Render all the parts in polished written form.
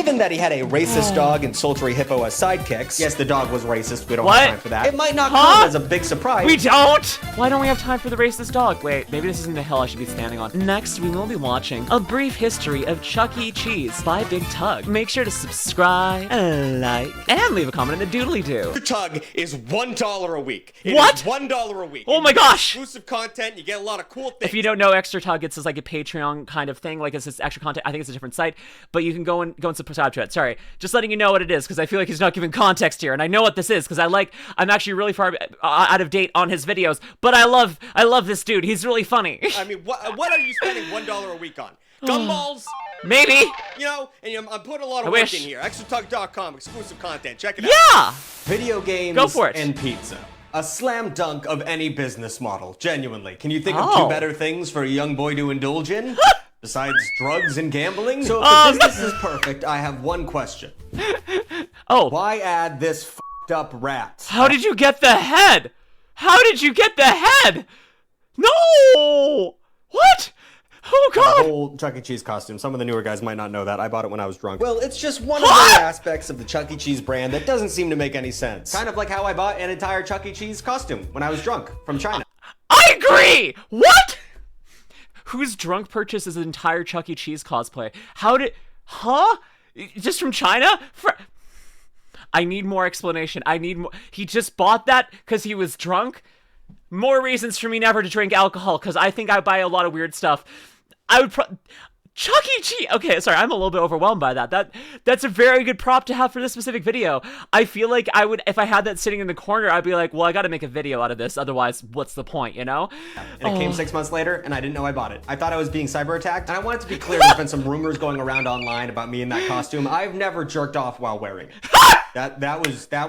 Given that he had a racist dog and sultry hippo as sidekicks, yes, the dog was racist, we don't What? have time for that. It might not come as a big surprise. We don't! Why don't we have time for the racist dog? Wait, maybe this isn't the hill I should be standing on. Next, we will be watching A Brief History of Chuck E. Cheese by Big Tug. Make sure to subscribe, like, and leave a comment in the doodly-doo. Your Tug is $1 a week. It What? is $1 a week. Oh my gosh! Exclusive content, you get a lot of cool things. If you don't know, Extra Tug, it's like a Patreon kind of thing. Like, it's this extra content. I think it's a different site, but you can go and subscribe to it. Sorry. Just letting you know what it is, because I feel like he's not giving context here, and I know what this is, because I'm actually really far out of date on his videos, but I love this dude. He's really funny. I mean, what are you spending $1 a week on? Gumballs? Maybe. You know, and I'm putting a lot of I work wish. in here. ExtraTug.com, exclusive content. Check it out. Yeah! Video games Go for it. and pizza. A slam dunk of any business model, genuinely. Can you think of Oh. two better things for a young boy to indulge in? Besides drugs and gambling? So if the business is perfect, I have one question. Oh. Why add this f***ed up rat? How did you get the head? How did you get the head? No! What? Oh, The God! whole Chuck E. Cheese costume. Some of the newer guys might not know that. I bought it when I was drunk. Well, it's just one of the aspects of the Chuck E. Cheese brand that doesn't seem to make any sense. Kind of like how I bought an entire Chuck E. Cheese costume when I was drunk from China. I agree! What? Whose drunk purchases an entire Chuck E. Cheese cosplay? How did... Huh? Just from China? I need more explanation. I need more... He just bought that because he was drunk? More reasons for me never to drink alcohol, because I think I buy a lot of weird stuff. I would Chuck E. Cheese. Okay, sorry, I'm a little bit overwhelmed by that. That's a very good prop to have for this specific video. I feel like I would, if I had that sitting in the corner, I'd be like, well, I gotta make a video out of this, otherwise, what's the point, you know? And it came 6 months later, and I didn't know I bought it. I thought I was being cyber attacked, and I wanted to be clear, there's been some rumors going around online about me in that costume. I've never jerked off while wearing it. That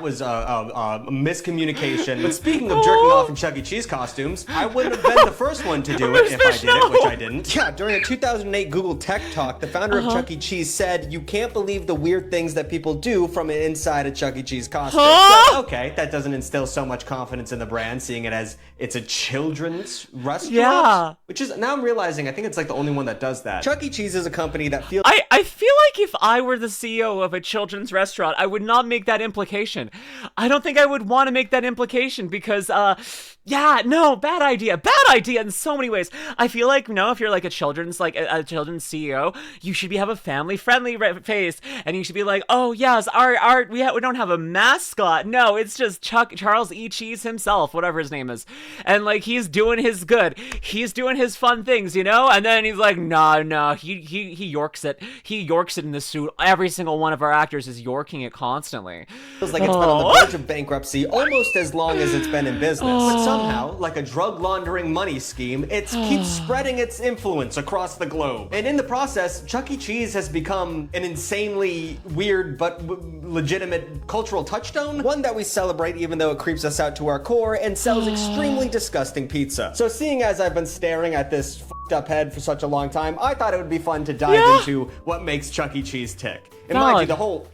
was a miscommunication. But speaking of jerking off in Chuck E. Cheese costumes, I wouldn't have been the first one to do it if I did it, which I didn't. Yeah, during a 2008 Google Tech Talk, the founder of Chuck E. Cheese said, "You can't believe the weird things that people do from inside a Chuck E. Cheese costume." So, okay, that doesn't instill so much confidence in the brand, seeing it as it's a children's restaurant. Yeah. Which is, now I'm realizing, I think it's like the only one that does that. Chuck E. Cheese is a company that feels... I feel like if I were the CEO of a children's restaurant, I would not make that implication. I don't think I would want to make that implication because, yeah, no, bad idea in so many ways. I feel like, if you're like a children's children's CEO, you should have a family-friendly face, and you should be like, oh yes, we don't have a mascot. No, it's just Charles E. Cheese himself, whatever his name is, and like he's doing his good, he's doing his fun things, and then he's like, no, he yorks it. He yorks it in the suit. Every single one of our actors is yorking it constantly. Feels like it's been on the verge of bankruptcy almost as long as it's been in business. But somehow, like a drug laundering money scheme, it keeps spreading its influence across the globe. And in the process, Chuck E. Cheese has become an insanely weird but legitimate cultural touchstone. One that we celebrate even though it creeps us out to our core and sells extremely disgusting pizza. So seeing as I've been staring at this f***ed up head for such a long time, I thought it would be fun to dive into what makes Chuck E. Cheese tick. And mind you, the whole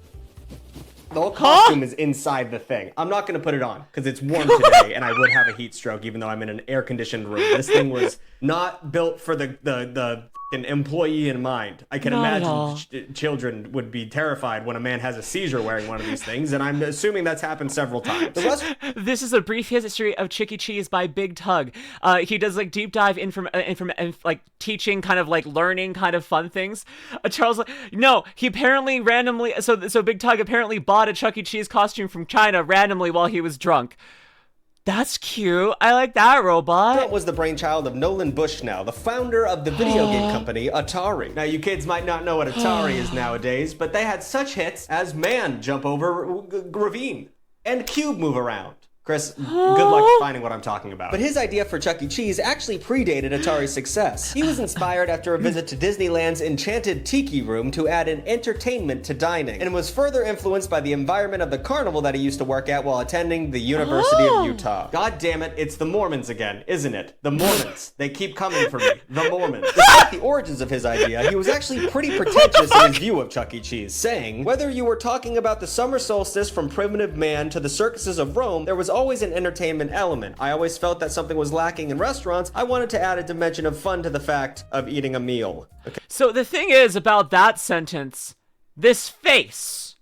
costume is inside the thing. I'm not going to put it on because it's warm today and I would have a heat stroke even though I'm in an air-conditioned room. This thing was not built for the an employee in mind. I can imagine children would be terrified when a man has a seizure wearing one of these things, and I'm assuming that's happened several times. This is a brief history of Chuck E. Cheese by Big Tug. He does like deep dive like teaching, kind of like learning, kind of fun things. Charles, no, he apparently randomly. So Big Tug apparently bought a Chuck E. Cheese costume from China randomly while he was drunk. That's cute. I like that robot. That was the brainchild of Nolan Bushnell, the founder of the video game company Atari. Now, you kids might not know what Atari is nowadays, but they had such hits as Man Jump Over Ravine and Cube Move Around. Chris, good luck finding what I'm talking about. But his idea for Chuck E. Cheese actually predated Atari's success. He was inspired after a visit to Disneyland's Enchanted Tiki Room to add an entertainment to dining, and was further influenced by the environment of the carnival that he used to work at while attending the University of Utah. God damn it, it's the Mormons again, isn't it? The Mormons. They keep coming for me. The Mormons. Despite the origins of his idea, he was actually pretty pretentious in his view of Chuck E. Cheese, saying, "Whether you were talking about the summer solstice from primitive man to the circuses of Rome, there was always an entertainment element. I always felt that something was lacking in restaurants. I wanted to add a dimension of fun to the fact of eating a meal." Okay. So the thing is about that sentence, This face.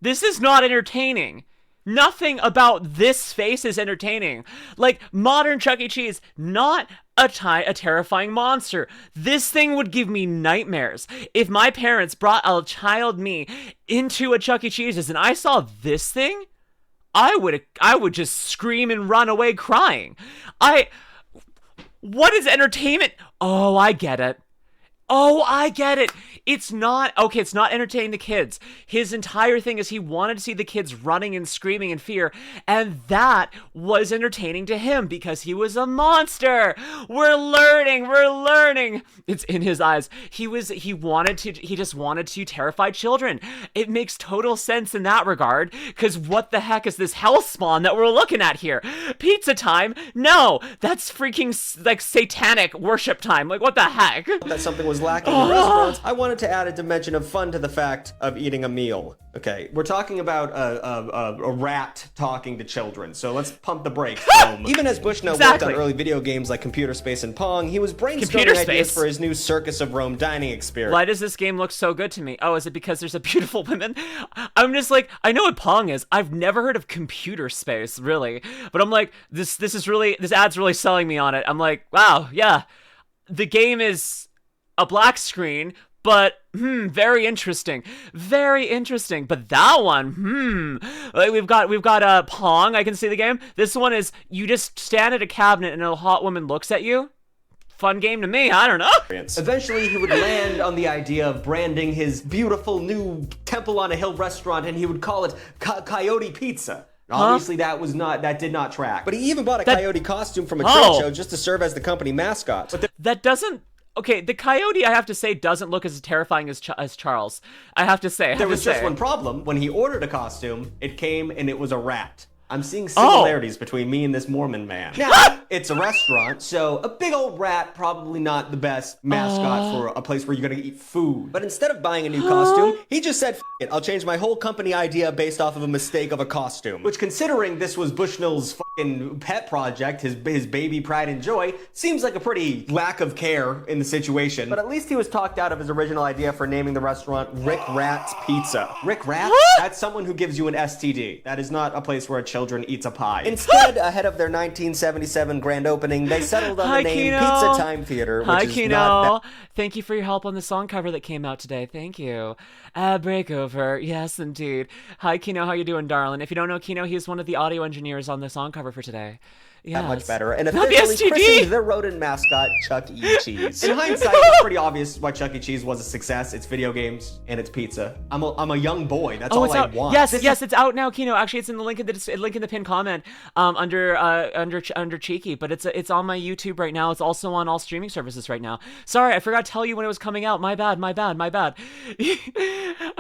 This is not entertaining. Nothing about this face is entertaining. Like, modern Chuck E. Cheese, not a terrifying monster. This thing would give me nightmares. If my parents brought a child me into a Chuck E. Cheese's and I saw this thing, I would just scream and run away crying. What is entertainment? Oh, I get it. Oh, I get it. It's not entertaining the kids. His entire thing is he wanted to see the kids running and screaming in fear, and that was entertaining to him because he was a monster. We're learning. It's in his eyes. He just wanted to terrify children. It makes total sense in that regard, because what the heck is this hell spawn that we're looking at here? Pizza time? No, that's freaking like satanic worship time. Like, what the heck? That something was lacking in restaurants. I wanted to add a dimension of fun to the fact of eating a meal. Okay, we're talking about a rat talking to children, so let's pump the brakes. Even as Bushnell worked on early video games like Computer Space and Pong, he was brainstorming ideas for his new Circus of Rome dining experience. Why does this game look so good to me? Oh, is it because there's a beautiful woman? I'm just like, I know what Pong is. I've never heard of Computer Space, really. But I'm like, this ad's really selling me on it. I'm like, wow, yeah. The game is a black screen, but very interesting. But that one, like we've got Pong. I can see the game. This one is you just stand at a cabinet and a hot woman looks at you. Fun game to me. I don't know. Eventually, he would land on the idea of branding his beautiful new Temple on a Hill restaurant, and he would call it Coyote Pizza. Obviously, that did not track. But he even bought a coyote costume from a trade show just to serve as the company mascot. But that doesn't. Okay, the coyote, I have to say, doesn't look as terrifying as Charles. I have to say. There was just one problem. When he ordered a costume, it came and it was a rat. I'm seeing similarities between me and this Mormon man. Now, it's a restaurant, so a big old rat, probably not the best mascot for a place where you're gonna eat food. But instead of buying a new costume, he just said, F it, I'll change my whole company idea based off of a mistake of a costume. Which, considering this was Bushnell's fucking pet project, his baby pride and joy, seems like a pretty lack of care in the situation. But at least he was talked out of his original idea for naming the restaurant Rick Rat's Pizza. Rick Rat? That's someone who gives you an STD. That is not a place where a children eats a pie. Instead, ahead of their 1977 grand opening, they settled on the name Pizza Time Theater, which is not that. Thank you for your help on the song cover that came out today. Thank you. Breakover. Yes, indeed. Hi, Kino. How you doing, darling? If you don't know Kino, he's one of the audio engineers on the song cover for today. Yes. That much better. And officially christened their rodent mascot, Chuck E. Cheese. In hindsight, it's pretty obvious why Chuck E. Cheese was a success. It's video games and it's pizza. I'm a young boy. That's all I want. Yes, it's out now, Kino. Actually, it's in the link in the pinned comment under Cheeky. But it's on my YouTube right now. It's also on all streaming services right now. Sorry, I forgot to tell you when it was coming out. My bad. I'm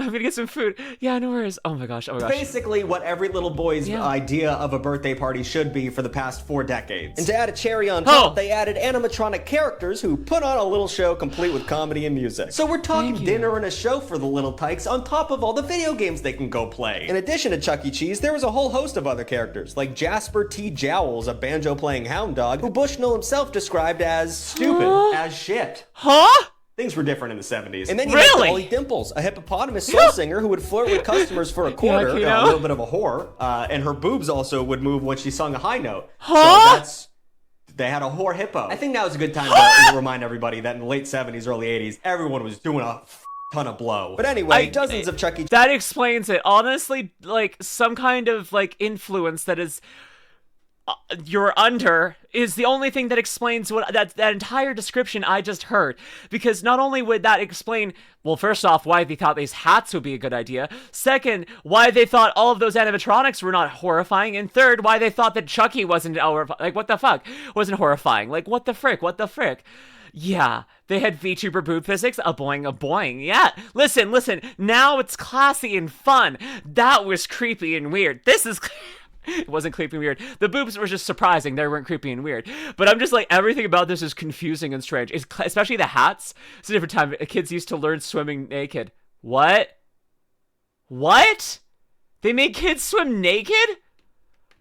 gonna get some food. Yeah, no worries. Oh my gosh. Basically, what every little boy's idea of a birthday party should be for the past 4 decades. And to add a cherry on top, they added animatronic characters who put on a little show complete with comedy and music. So we're talking dinner and a show for the little tykes on top of all the video games they can go play. In addition to Chuck E. Cheese, there was a whole host of other characters, like Jasper T. Jowls, a banjo-playing hound dog, who Bushnell himself described as stupid as shit. Things were different in the 70s. And then you had Dolly Dimples, a hippopotamus soul singer who would flirt with customers for a quarter, a little bit of a whore, and her boobs also would move when she sung a high note. So they had a whore hippo. I think now is a good time to remind everybody that in the late 70s, early 80s, everyone was doing a ton of blow. But anyway, dozens of Chuck E. That explains it. Honestly, like, some kind of, like, influence that is... you're under is the only thing that explains what that entire description I just heard. Because not only would that explain, well, first off, why they thought these hats would be a good idea. Second, why they thought all of those animatronics were not horrifying. And third, why they thought that Chucky wasn't like, what the fuck? Wasn't horrifying. Like, what the frick? Yeah, they had VTuber boob physics, a boing. Yeah, listen, now it's classy and fun. That was creepy and weird. This is... It wasn't creepy and weird. The boobs were just surprising. They weren't creepy and weird. But I'm just like, everything about this is confusing and strange. Especially the hats. It's a different time. Kids used to learn swimming naked. What? They made kids swim naked?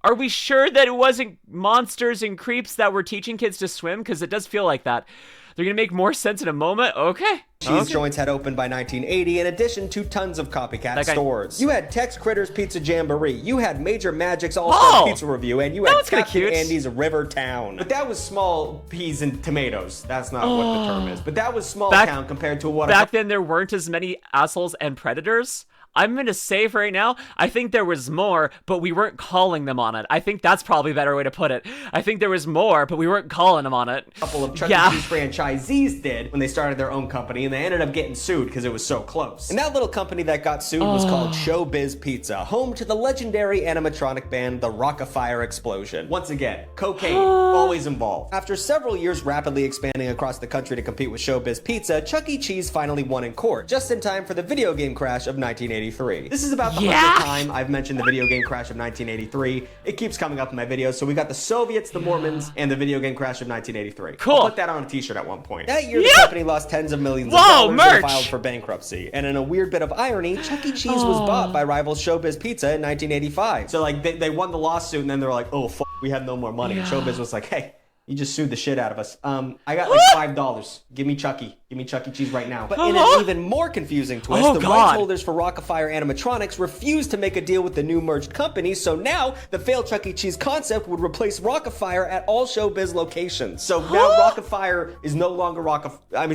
Are we sure that it wasn't monsters and creeps that were teaching kids to swim? Because it does feel like that. They're going to make more sense in a moment. Okay. Cheese joints had opened by 1980, in addition to tons of copycat stores. You had Tex Critter's Pizza Jamboree, you had Major Magic's All-Star Pizza Review, and you had Captain Andy's River Town. But that was small peas and tomatoes. That's not what the term is. But that was small town compared to what... Back then, there weren't as many assholes and predators. I'm going to say right now, I think there was more, but we weren't calling them on it. I think that's probably a better way to put it. I think there was more, but we weren't calling them on it. A couple of Chuck E. Cheese franchisees did when they started their own company, and they ended up getting sued because it was so close. And that little company that got sued was called Showbiz Pizza, home to the legendary animatronic band, the Rock-afire Explosion. Once again, cocaine, always involved. After several years rapidly expanding across the country to compete with Showbiz Pizza, Chuck E. Cheese finally won in court, just in time for the video game crash of 1983. This is about the 100th time I've mentioned the video game crash of 1983. It keeps coming up in my videos. So we got the Soviets, the Mormons, and the video game crash of 1983. Cool. I'll put that on a t-shirt at one point. That year, the company lost tens of millions of dollars and filed for bankruptcy. And in a weird bit of irony, Chuck E. Cheese was bought by rival Showbiz Pizza in 1985. So like they won the lawsuit, and then they're like, oh, we have no more money. And Showbiz was like, hey, you just sued the shit out of us. I got like $5. Give me Chucky. Give me Chuck E. Cheese right now. But in an even more confusing twist, the rights holders for Rock-afire Animatronics refused to make a deal with the new merged company, so now the failed Chuck E. Cheese concept would replace Rock-afire at all Showbiz locations. So now Rock-afire is no longer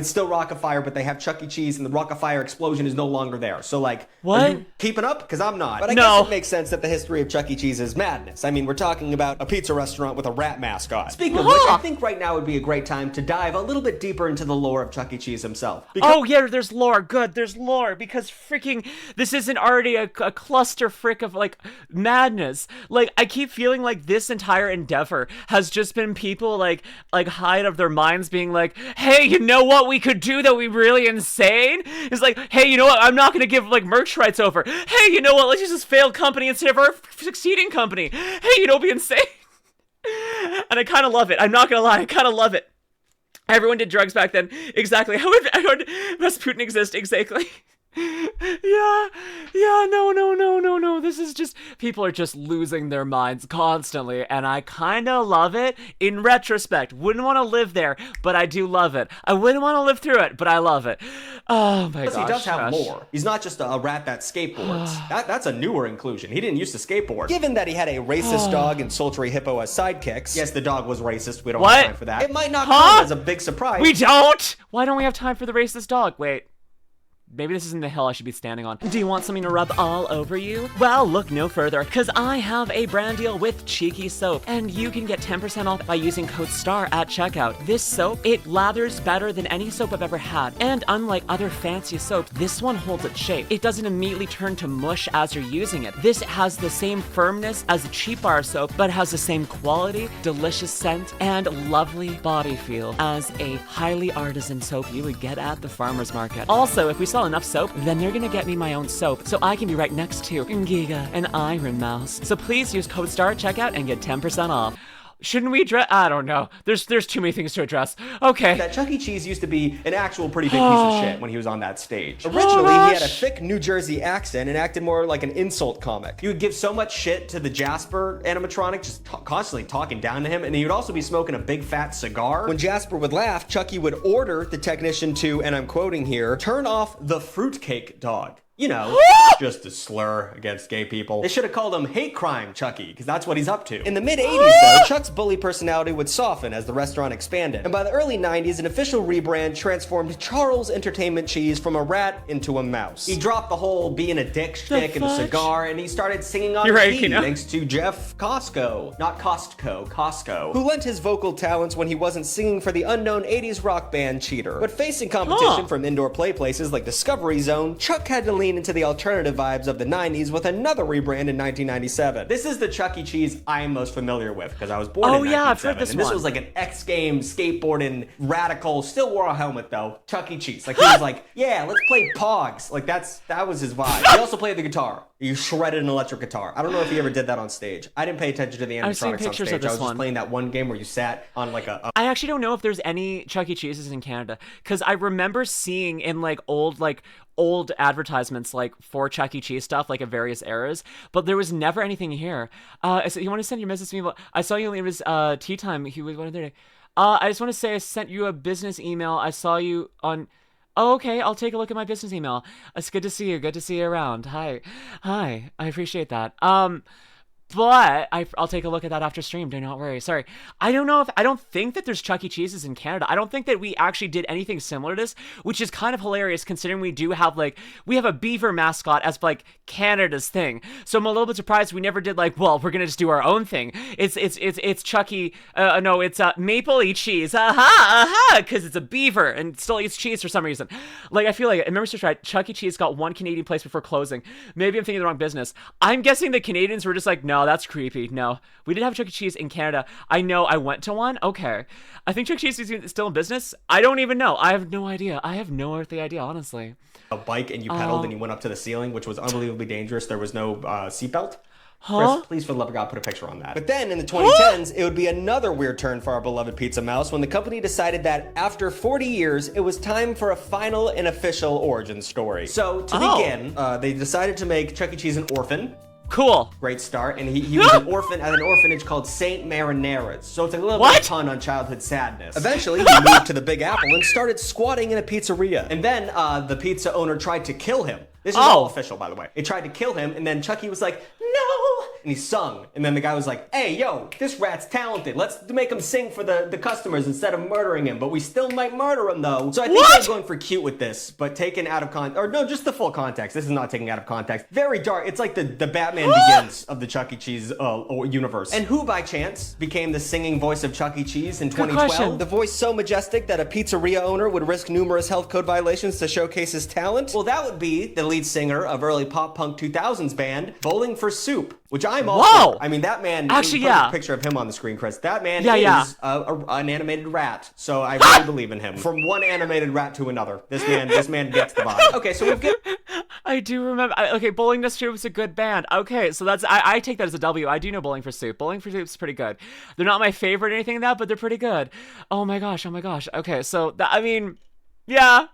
still Rock-afire, but they have Chuck E. Cheese, and the Rock-afire Explosion is no longer there. So like, are you keeping up? Because I'm not. But I guess it makes sense that the history of Chuck E. Cheese is madness. I mean, we're talking about a pizza restaurant with a rat mascot. Speaking of which, I think right now would be a great time to dive a little bit deeper into the lore of Chuck E. Cheese himself. There's lore. Good, there's lore, because freaking this isn't already a cluster frick of like madness. Like, I keep feeling like this entire endeavor has just been people like high out of their minds being like, hey, you know what we could do that would be really insane? It's like, hey, you know what, I'm not gonna give like merch rights over. Hey, you know what, let's use this failed company instead of our succeeding company. Hey, you know, it'd be insane. And I kind of love it. I'm not gonna lie, I kind of love it. Everyone did drugs back then. Exactly. How would Rasputin exist? Exactly. No. This is just, people are just losing their minds constantly, and I kind of love it in retrospect. Wouldn't want to live there, but I do love it. I wouldn't want to live through it, but I love it. Oh my gosh. He does have more. He's not just a rat that skateboards. That's a newer inclusion. He didn't used to skateboard. Given that he had a racist dog and sultry hippo as sidekicks, yes, the dog was racist. We don't have time for that. It might not come as a big surprise. We don't! Why don't we have time for the racist dog? Wait. Maybe this isn't the hill I should be standing on. Do you want something to rub all over you? Well, look no further, because I have a brand deal with Cheeky Soap, and you can get 10% off by using code STAR at checkout. This soap, it lathers better than any soap I've ever had, and unlike other fancy soaps, this one holds its shape. It doesn't immediately turn to mush as you're using it. This has the same firmness as a cheap bar soap, but has the same quality, delicious scent, and lovely body feel as a highly artisan soap you would get at the farmer's market. Also, if we sell enough soap, then they're gonna get me my own soap, so I can be right next to Giga and Iron Mouse. So please use code STAR at checkout and get 10% off. Shouldn't we address? I don't know. There's too many things to address. Okay. That Chuck E. Cheese used to be an actual pretty big piece of shit when he was on that stage. Originally, he had a thick New Jersey accent and acted more like an insult comic. He would give so much shit to the Jasper animatronic, just constantly talking down to him, and he would also be smoking a big fat cigar. When Jasper would laugh, Chucky would order the technician to, and I'm quoting here, turn off the fruitcake dog. You know, just a slur against gay people. They should have called him Hate Crime Chucky, because that's what he's up to. In the mid-'80s, though, Chuck's bully personality would soften as the restaurant expanded. And by the early 90s, an official rebrand transformed Charles Entertainment Cheese from a rat into a mouse. He dropped the whole being a dick shtick and the cigar, and he started singing on key, thanks to Jeff Costco. Not Costco, Costco. Who lent his vocal talents when he wasn't singing for the unknown 80s rock band Cheater. But facing competition from indoor play places like Discovery Zone, Chuck had to lean into the alternative vibes of the 90s with another rebrand in 1997. This is the Chuck E. Cheese I am most familiar with, because I was born in 1997. I've heard this and this was like an X Games skateboarding radical, still wore a helmet though, Chuck E. Cheese. Like he was like, yeah, let's play Pogs. Like that was his vibe. He also played the guitar. He shredded an electric guitar. I don't know if he ever did that on stage. I didn't pay attention to the animatronics on stage. I was just playing that one game where you sat on like a I actually don't know if there's any Chuck E. Cheese's in Canada, because I remember seeing in like old advertisements like for Chuck E. Cheese stuff, like at various eras, but there was never anything here. So you want to send your message to me? I saw you, it was tea time. He was one other day. I just want to say I sent you a business email. I saw you on Oh, okay, I'll take a look at my business email. It's good to see you. Good to see you around. Hi. Hi. I appreciate that. But I'll take a look at that after stream. Do not worry. Sorry. I don't think that there's Chuck E. Cheese's in Canada. I don't think that we actually did anything similar to this, which is kind of hilarious considering we do have we have a beaver mascot as Canada's thing. So I'm a little bit surprised we never did well, we're gonna just do our own thing. It's Chucky. No, it's Maple Eat Cheese. Aha, because it's a beaver and still eats cheese for some reason. I feel like I remember search right. Chuck E. Cheese got one Canadian place before closing. Maybe I'm thinking of the wrong business. I'm guessing the Canadians were just no, that's creepy. No, we did have Chuck E. Cheese in Canada. I know I went to one. Okay. I think Chuck E. Cheese is still in business. I don't even know. I have no idea. I have no earthly idea, honestly. A bike and you pedaled and you went up to the ceiling, which was unbelievably dangerous. There was no seatbelt. Huh? Chris, please, for the love of God, put a picture on that. But then in the 2010s, it would be another weird turn for our beloved Pizza Mouse when the company decided that after 40 years, it was time for a final and official origin story. So to begin, they decided to make Chuck E. Cheese an orphan. Cool. Great start. And he was an orphan at an orphanage called St. Marinera's. So it's a little bit of pun on childhood sadness. Eventually, he moved to the Big Apple and started squatting in a pizzeria. And then the pizza owner tried to kill him. This is all official, by the way. They tried to kill him, and then Chucky was like, no! And he sung. And then the guy was like, hey, yo, this rat's talented. Let's make him sing for the customers instead of murdering him. But we still might murder him, though. So I think they're going for cute with this, but taken out of context. Or no, just the full context. This is not taken out of context. Very dark. It's like the Batman Begins of the Chuck E. Cheese universe. And who, by chance, became the singing voice of Chuck E. Cheese in 2012? The voice so majestic that a pizzeria owner would risk numerous health code violations to showcase his talent? Well, that would be the lead singer of early pop-punk 2000s band, Bowling for Soup, which I'm all for. I mean, that man, actually, put a picture of him on the screen, Chris. That man is an animated rat, so I really believe in him. From one animated rat to another, this man gets the vibe. Okay, so we've got... I do remember. Okay, Bowling for Soup is a good band. Okay, so that's I take that as a W. I do know Bowling for Soup. Bowling for Soup is pretty good. They're not my favorite or anything like that, but they're pretty good. Oh my gosh. Okay, so I mean... Yeah,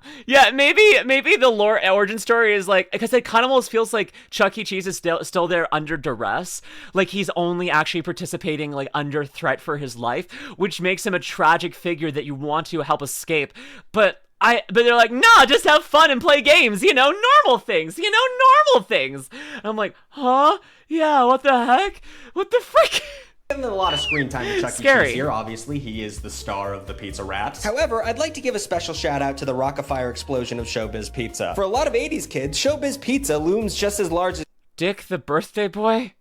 maybe the lore origin story is because it kind of almost feels like Chuck E. Cheese is still there under duress. He's only actually participating under threat for his life, which makes him a tragic figure that you want to help escape. But they're like, nah, just have fun and play games, normal things. And I'm like, huh? Yeah, what the heck? What the frick? Given a lot of screen time to Chuck E. Cheese here, obviously, he is the star of the Pizza Rat. However, I'd like to give a special shout out to the rock-afire explosion of showbiz pizza. For a lot of 80s kids, showbiz pizza looms just as large as Dick the Birthday Boy?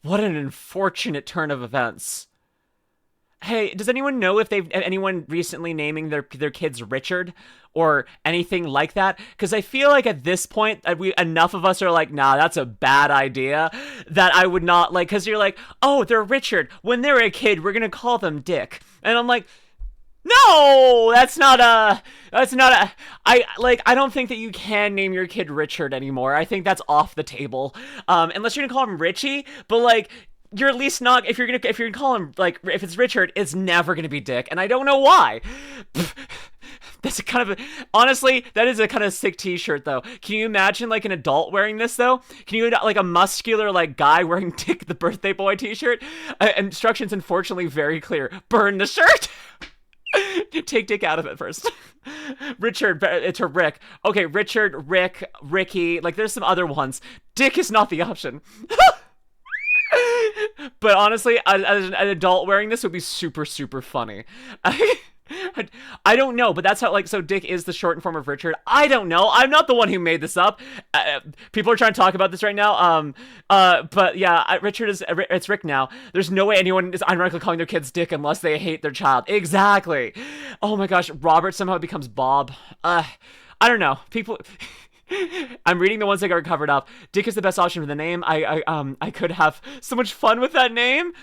What an unfortunate turn of events. Hey, does anyone know if anyone recently naming their kids Richard or anything like that? Because I feel like at this point, enough of us are like, nah, that's a bad idea, that I would not because you're like, oh, they're Richard. When they're a kid, we're gonna call them Dick. And I'm like, no, I don't think that you can name your kid Richard anymore. I think that's off the table. Unless you're gonna call him Richie, but you're at least not, if you're gonna call him, if it's Richard, it's never gonna be Dick, and I don't know why. That's honestly, that is a kind of sick t-shirt, though. Can you imagine, an adult wearing this, though? Can you, a muscular, guy wearing Dick the Birthday Boy t-shirt? Instructions, unfortunately, very clear. Burn the shirt! Take Dick out of it first. Richard, it's a Rick. Okay, Richard, Rick, Ricky, there's some other ones. Dick is not the option. But honestly, as an adult wearing this would be super, super funny. I don't know, but that's how, so Dick is the shortened form of Richard. I don't know. I'm not the one who made this up. People are trying to talk about this right now. But yeah, Richard it's Rick now. There's no way anyone is ironically calling their kids Dick unless they hate their child. Exactly. Oh my gosh, Robert somehow becomes Bob. I don't know. People... I'm reading the ones that got covered up. Dick is the best option for the name. I could have so much fun with that name.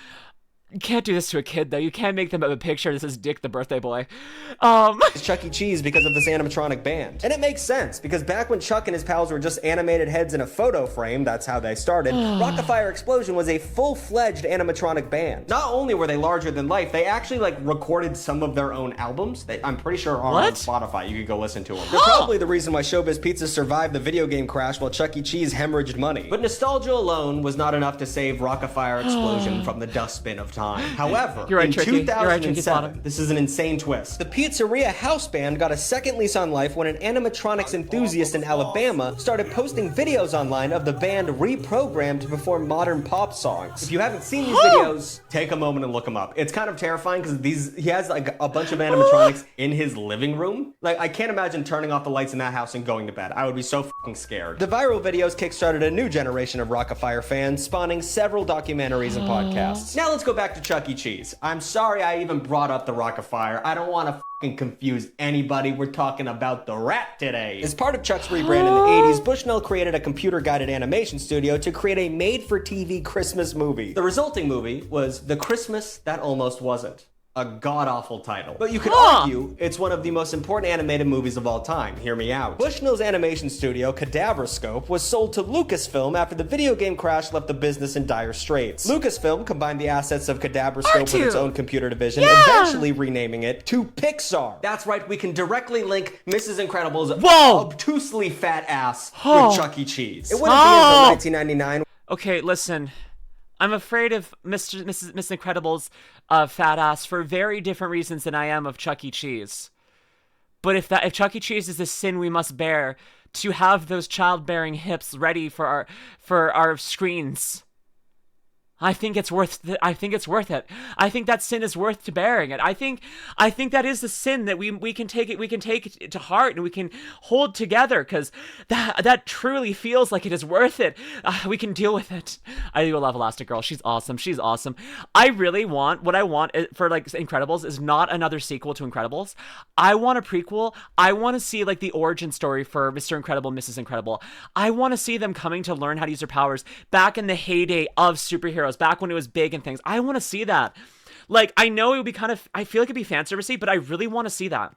You can't do this to a kid, though. You can't make them have a picture that says Dick the Birthday Boy. It's Chuck E. Cheese because of this animatronic band. And it makes sense, because back when Chuck and his pals were just animated heads in a photo frame, that's how they started, rock-afire Explosion was a full-fledged animatronic band. Not only were they larger than life, they actually, recorded some of their own albums. I'm pretty sure are on Spotify. You could go listen to them. They're probably the reason why Showbiz Pizza survived the video game crash while Chuck E. Cheese hemorrhaged money. But nostalgia alone was not enough to save rock-afire Explosion from the dustbin of time. time. However, You're right, in Tricky. You're right, Tricky 2007, Spottom. this is an insane twist. The pizzeria house band got a second lease on life when an animatronics enthusiast in Alabama started posting videos online of the band reprogrammed to perform modern pop songs. If you haven't seen these videos, take a moment and look them up. It's kind of terrifying because he has like a bunch of animatronics in his living room. Like, I can't imagine turning off the lights in that house and going to bed. I would be so fucking scared. The viral videos kickstarted a new generation of rock-afire fans, spawning several documentaries and podcasts. Now let's go back to Chuck E. Cheese. I'm sorry I even brought up the rock-afire. I don't want to fucking confuse anybody. We're talking about the rat today. As part of Chuck's rebrand in the 80s, Bushnell created a computer-guided animation studio to create a made-for-TV Christmas movie. The resulting movie was The Christmas That Almost Wasn't. A god-awful title. But you could argue it's one of the most important animated movies of all time. Hear me out. Bushnell's animation studio, Cadaveroscope, was sold to Lucasfilm after the video game crash left the business in dire straits. Lucasfilm combined the assets of Cadaveroscope with its own computer division, eventually renaming it to Pixar. That's right, we can directly link Mrs. Incredible's obtusely fat ass with Chuck E. Cheese. It wouldn't be until 1999. Okay, listen. I'm afraid of Miss Incredible's fat ass for very different reasons than I am of Chuck E. Cheese. But if Chuck E. Cheese is a sin we must bear, to have those childbearing hips ready for our screens, I think it's worth it. I think that sin is worth to bearing it. I think that is the sin that we can take it to heart and we can hold together, because that truly feels like it is worth it. We can deal with it. I do love Elastigirl. She's awesome. I really want, what I want for like Incredibles is not another sequel to Incredibles. I want a prequel. I want to see like the origin story for Mr. Incredible, Mrs. Incredible. I want to see them coming to learn how to use their powers back in the heyday of superheroes, back when it was big and things. I want to see that. Like, I know it would be I feel like it'd be fan servicey, but I really want to see that.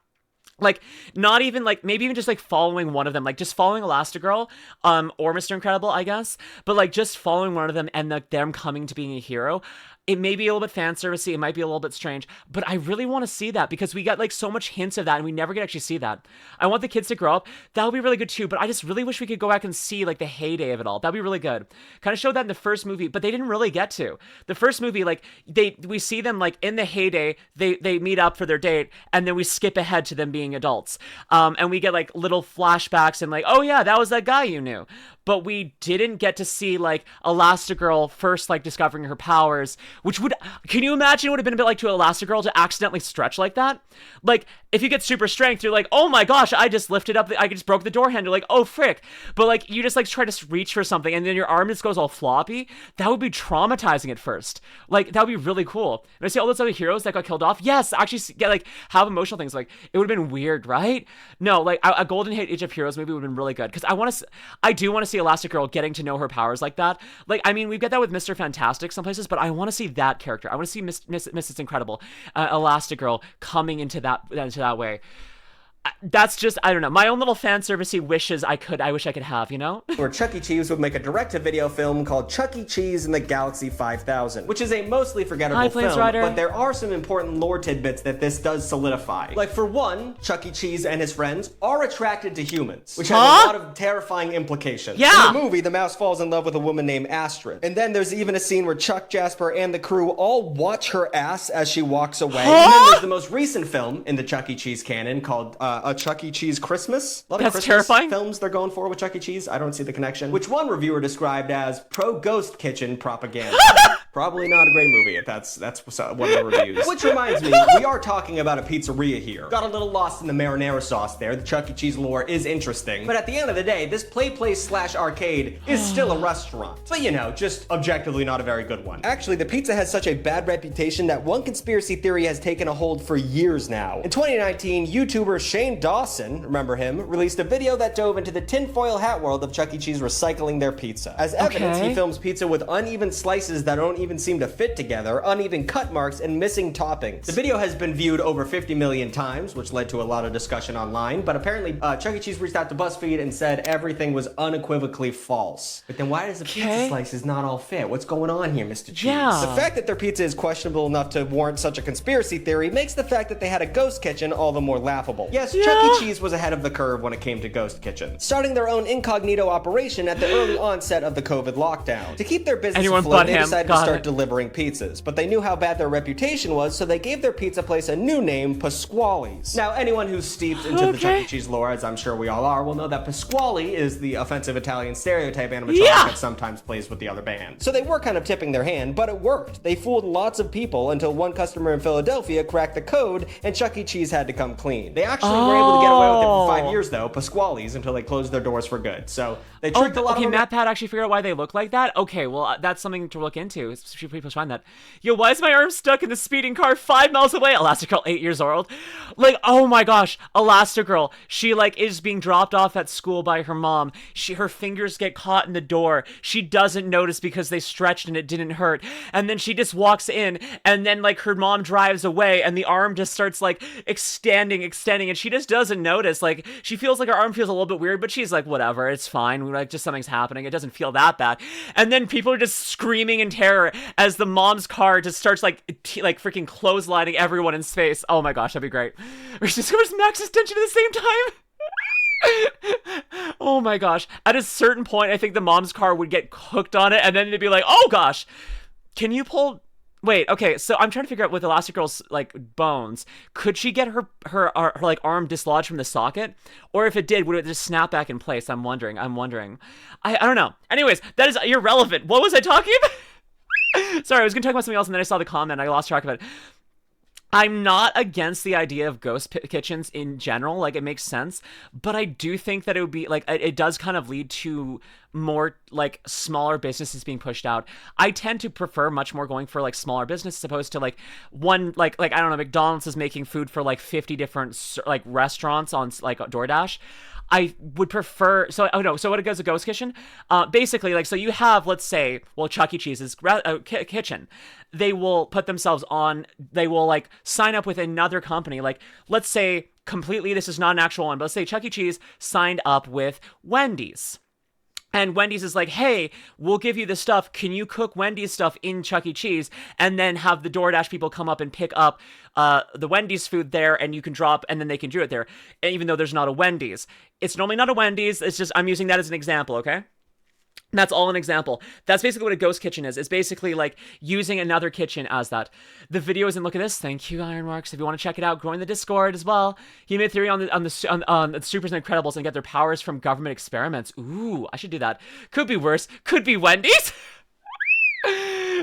Like, not even like, maybe even just like following one of them, like just following Elastigirl, or Mr. Incredible, I guess, but like just following one of them and like them coming to being a hero. It may be a little bit fan servicey, it might be a little bit strange, but I really want to see that because we got like so much hints of that and we never get to actually see that. I want the kids to grow up. That would be really good too, but I just really wish we could go back and see like the heyday of it all. That'd be really good. Kind of showed that in the first movie, but they didn't really get to. The first movie, like we see them like in the heyday, they meet up for their date, and then we skip ahead to them being adults. And we get like little flashbacks and like, oh yeah, that was that guy you knew. But we didn't get to see like Elastigirl first like discovering her powers, which can you imagine it would have been a bit like to Elastigirl to accidentally stretch like that? Like, if you get super strength, you're like, oh my gosh, I just lifted up, I just broke the door handle, like, oh frick. But like, you just like try to reach for something and then your arm just goes all floppy. That would be traumatizing at first. Like, that would be really cool. And I see all those other heroes that got killed off. Yes, actually get like, have emotional things. Like, it would have been weird, right? No, like a Golden Age of Heroes movie would have been really good. Because I do want to see Elastigirl getting to know her powers like that. Like, I mean, we get that with Mr. Fantastic some places, but I want to see that character. I want to see Mrs. Incredible, Elastigirl coming into that way. That's just, I don't know, my own little fan servicey wishes I wish I could have, you know? Where Chuck E. Cheese would make a direct-to-video film called Chuck E. Cheese and the Galaxy 5000, which is a mostly forgettable film, but there are some important lore tidbits that this does solidify. Like, for one, Chuck E. Cheese and his friends are attracted to humans, which has a lot of terrifying implications. Yeah! In the movie, the mouse falls in love with a woman named Astrid, and then there's even a scene where Chuck, Jasper, and the crew all watch her ass as she walks away. And then there's the most recent film in the Chuck E. Cheese canon called a Chuck E. Cheese Christmas. A lot of Christmas terrifying films they're going for with Chuck E. Cheese. I don't see the connection. Which one reviewer described as pro-ghost kitchen propaganda. Probably not a great movie if that's one of the reviews. Which reminds me, we are talking about a pizzeria here. Got a little lost in the marinara sauce there. The Chuck E. Cheese lore is interesting. But at the end of the day, this play place / arcade is still a restaurant. But you know, just objectively not a very good one. Actually, the pizza has such a bad reputation that one conspiracy theory has taken a hold for years now. In 2019, YouTuber Shane Dawson, remember him, released a video that dove into the tinfoil hat world of Chuck E. Cheese recycling their pizza. As evidence, he films pizza with uneven slices that don't even seem to fit together, uneven cut marks, and missing toppings. The video has been viewed over 50 million times, which led to a lot of discussion online, but apparently Chuck E. Cheese reached out to BuzzFeed and said everything was unequivocally false. But then why does the pizza slices not all fit? What's going on here, Mr. Cheese? Yeah. The fact that their pizza is questionable enough to warrant such a conspiracy theory makes the fact that they had a ghost kitchen all the more laughable. Yes, Chuck E. Cheese was ahead of the curve when it came to ghost kitchens, starting their own incognito operation at the early onset of the COVID lockdown. To keep their business afloat, they decided to start start delivering pizzas, but they knew how bad their reputation was, so they gave their pizza place a new name, Pasquale's. Now, anyone who's steeped into the Chuck E. Cheese lore, as I'm sure we all are, will know that Pasquale is the offensive Italian stereotype animatronic that sometimes plays with the other band. So they were kind of tipping their hand, but it worked. They fooled lots of people until one customer in Philadelphia cracked the code and Chuck E. Cheese had to come clean. They actually were able to get away with it for 5 years though, Pasquale's, until they closed their doors for good. So they tricked a lot of them. Okay, MatPat actually figured out why they look like that? Okay, well, that's something to look into. People find that. Yo, why is my arm stuck in the speeding car 5 miles away? Elastigirl, 8 years old. Like, oh my gosh, Elastigirl. She, like, is being dropped off at school by her mom. Her fingers get caught in the door. She doesn't notice because they stretched and it didn't hurt. And then she just walks in, and then, like, her mom drives away, and the arm just starts, like, extending, and she just doesn't notice. Like, she feels like her arm feels a little bit weird, but she's like, whatever, it's fine. Like, just something's happening. It doesn't feel that bad. And then people are just screaming in terror as the mom's car just starts, like, freaking clotheslining everyone in space. Oh my gosh, that'd be great. Or she discovers Max's tension at the same time. Oh my gosh. At a certain point, I think the mom's car would get hooked on it, and then they'd be like, oh gosh, can you pull... Wait, okay, so I'm trying to figure out with Elastigirl's, like, bones, could she get her like, arm dislodged from the socket? Or if it did, would it just snap back in place? I'm wondering. I don't know. Anyways, that is irrelevant. What was I talking about? Sorry, I was gonna talk about something else, and then I saw the comment, and I lost track of it. I'm not against the idea of ghost kitchens in general, like, it makes sense, but I do think that it would be, like, it does kind of lead to more, like, smaller businesses being pushed out. I tend to prefer much more going for, like, smaller business as opposed to, like, one, like, I don't know, McDonald's is making food for, like, 50 different, like, restaurants on, like, DoorDash. I would prefer, so what it goes a ghost kitchen? Basically, like, so you have, let's say, well, Chuck E. Cheese's kitchen. They will put themselves on, they will, like, sign up with another company. Like, let's say, completely, this is not an actual one, but let's say Chuck E. Cheese signed up with Wendy's. And Wendy's is like, hey, we'll give you the stuff. Can you cook Wendy's stuff in Chuck E. Cheese? And then have the DoorDash people come up and pick up the Wendy's food there, and you can drop, and then they can do it there. And even though there's not a Wendy's. It's normally not a Wendy's. It's just, I'm using that as an example, okay? That's all an example. That's basically what a ghost kitchen is. It's basically like using another kitchen as that. The video is in, look at this. Thank you, Ironworks. If you want to check it out, join the Discord as well. He made theory on the Supers and Incredibles and get their powers from government experiments. Ooh, I should do that. Could be worse. Could be Wendy's.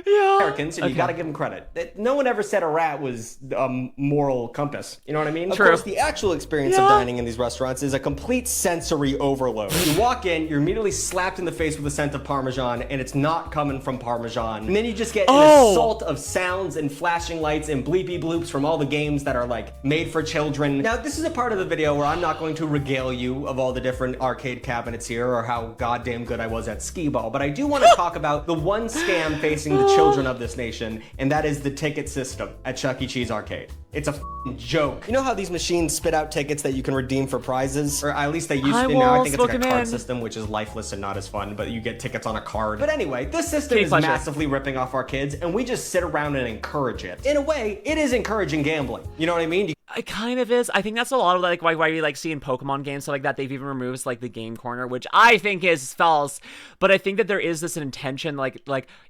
Yeah. Americans, and you gotta give them credit. No one ever said a rat was a moral compass. You know what I mean? True. Of course, the actual experience of dining in these restaurants is a complete sensory overload. You walk in, you're immediately slapped in the face with a scent of Parmesan, and it's not coming from Parmesan. And then you just get an assault of sounds and flashing lights and bleepy bloops from all the games that are, like, made for children. Now, this is a part of the video where I'm not going to regale you of all the different arcade cabinets here or how goddamn good I was at skee-ball, but I do want to talk about the one scam facing the children of this nation, and that is the ticket system at Chuck E. Cheese Arcade. It's a joke. You know how these machines spit out tickets that you can redeem for prizes? Or at least they used to. Now I think it's like a card system, which is lifeless and not as fun, but you get tickets on a card. But anyway, this system is massively ripping off our kids, and we just sit around and encourage it. In a way, it is encouraging gambling. You know what I mean? It kind of is. I think that's a lot of, like, why you, like, see in Pokemon games, stuff like that, they've even removed, like, the game corner, which I think is false. But I think that there is this intention, like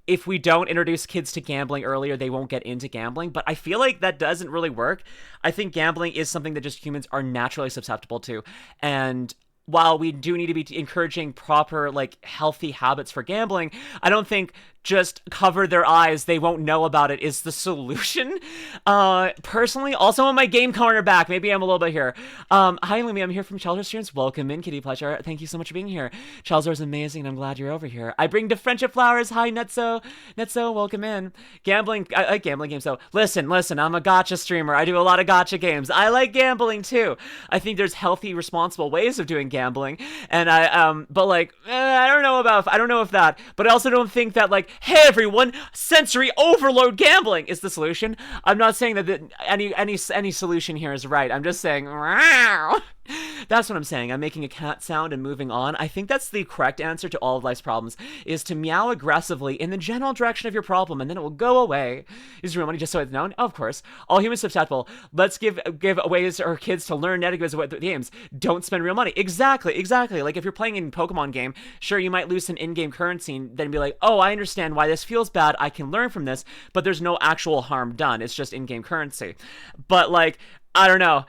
if we don't introduce kids to gambling earlier, they won't get into gambling. But I feel like that doesn't really work. I think gambling is something that just humans are naturally susceptible to. And while we do need to be encouraging proper, like, healthy habits for gambling, I don't think just cover their eyes, they won't know about it, is the solution. Personally, also on my game corner back, maybe I'm a little bit here. Hi, Lumi, I'm here from Chelsea Students. Welcome in, Kitty Pleasure. Thank you so much for being here. Chelsea is amazing, and I'm glad you're over here. I bring to friendship flowers. Hi, Netso, welcome in. Gambling, I like gambling games, so listen, I'm a gacha streamer. I do a lot of gacha games. I like gambling, too. I think there's healthy, responsible ways of doing gambling, and but, like, I don't know if that, but I also don't think that, like, hey everyone, sensory overload gambling is the solution. I'm not saying that any solution here is right. I'm just saying, That's what I'm saying. I'm making a cat sound and moving on. I think that's the correct answer to all of life's problems, is to meow aggressively in the general direction of your problem, and then it will go away. Is real money just so it's known? Of course. All humans susceptible. Let's give ways our kids to learn negatives about the games. Don't spend real money. Exactly. Like if you're playing in a Pokemon game, sure, you might lose some in-game currency and then be like, oh, I understand why this feels bad. I can learn from this, but there's no actual harm done. It's just in-game currency. But like, I don't know.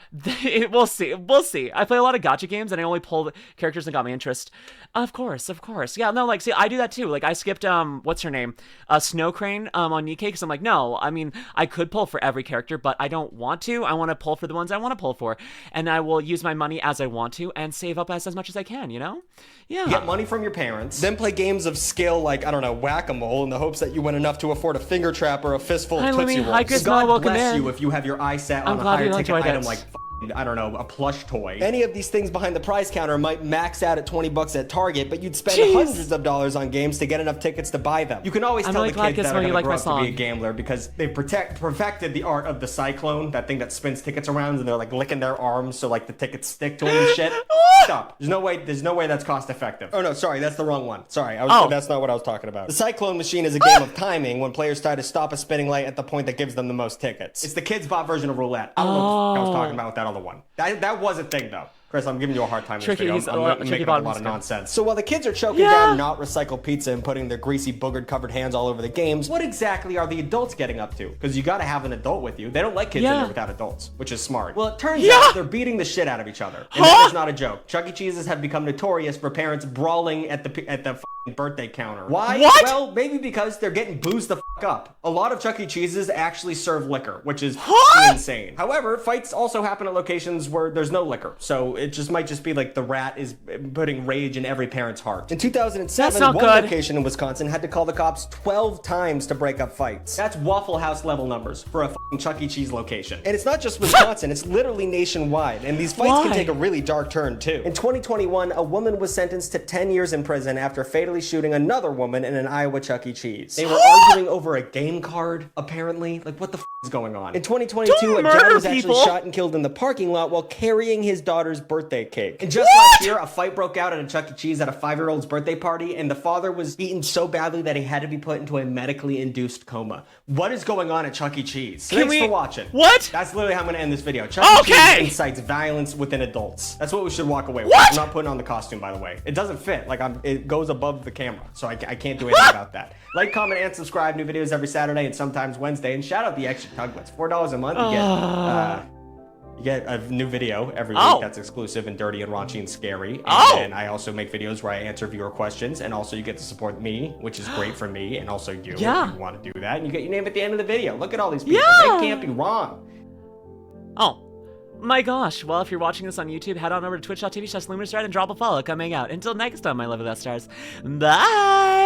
We'll see. I play a lot of gacha games, and I only pull the characters that got my interest. Of course. Yeah, no, like, see, I do that too. Like, I skipped, what's her name? Snow Crane, on NIKKE, because I'm like, no, I mean, I could pull for every character, but I don't want to. I want to pull for the ones I want to pull for, and I will use my money as I want to, and save up as much as I can, you know? Yeah. Get money from your parents, then play games of skill like, I don't know, whack-a-mole in the hopes that you win enough to afford a finger trap or a fistful of Tootsie Rolls. God bless you if you have your eye set on a higher ticket item like, I don't know, a plush toy. Any of these things behind the prize counter might max out at 20 bucks at Target, but you'd spend hundreds of dollars on games to get enough tickets to buy them. You can always tell the kids that are going to grow up to be a gambler because they perfected the art of the cyclone, that thing that spins tickets around, and they're like licking their arms so like the tickets stick to them and shit. Stop. There's no way that's cost effective. Oh no, sorry, that's the wrong one. Sorry, that's not what I was talking about. The cyclone machine is a game of timing when players try to stop a spinning light at the point that gives them the most tickets. It's the kids' bot version of roulette. I don't know what I was talking about with that other one. That was a thing though. Chris, I'm giving you a hard time in this video. I'm making up a lot of nonsense. So while the kids are choking down not recycled pizza and putting their greasy, boogered covered hands all over the games, what exactly are the adults getting up to? Because you gotta have an adult with you. They don't let kids in there without adults, which is smart. Well, it turns out they're beating the shit out of each other. And that is not a joke. Chuck E. Cheese's have become notorious for parents brawling at the birthday counter. Why? What? Well, maybe because they're getting boozed the up. A lot of Chuck E. Cheese's actually serve liquor, which is insane. However, fights also happen at locations where there's no liquor, so it just might just be like the rat is putting rage in every parent's heart. In 2007, one location in Wisconsin had to call the cops 12 times to break up fights. That's Waffle House level numbers for a Chuck E. Cheese location. And it's not just Wisconsin, it's literally nationwide, and these fights can take a really dark turn too. In 2021, a woman was sentenced to 10 years in prison after fatally shooting another woman in an Iowa Chuck E. Cheese. They were arguing over a game card, apparently. Like, what the is going on? In 2022, a dad was actually shot and killed in the parking lot while carrying his daughter's birthday cake. And just last year, a fight broke out at a Chuck E. Cheese at a 5-year-old's birthday party, and the father was beaten so badly that he had to be put into a medically induced coma. What is going on at Chuck E. Cheese? Thanks for watching. What? That's literally how I'm going to end this video. Chuck E. Cheese incites violence within adults. That's what we should walk away with. I'm not putting on the costume, by the way. It doesn't fit. Like, it goes above the camera, so I can't do anything about that. Like, comment, and subscribe. New videos every Saturday and sometimes Wednesday. And shout out the extra Tuglets. $4 a month. You get a new video every week that's exclusive and dirty and raunchy and scary. And then I also make videos where I answer viewer questions. And also you get to support me, which is great for me. And also you if you want to do that. And you get your name at the end of the video. Look at all these people. They can't be wrong. My gosh. Well, if you're watching this on YouTube, head on over to twitch.tv/LuminusRed and drop a follow. Come hang out. Until next time, my lovely stars. Bye!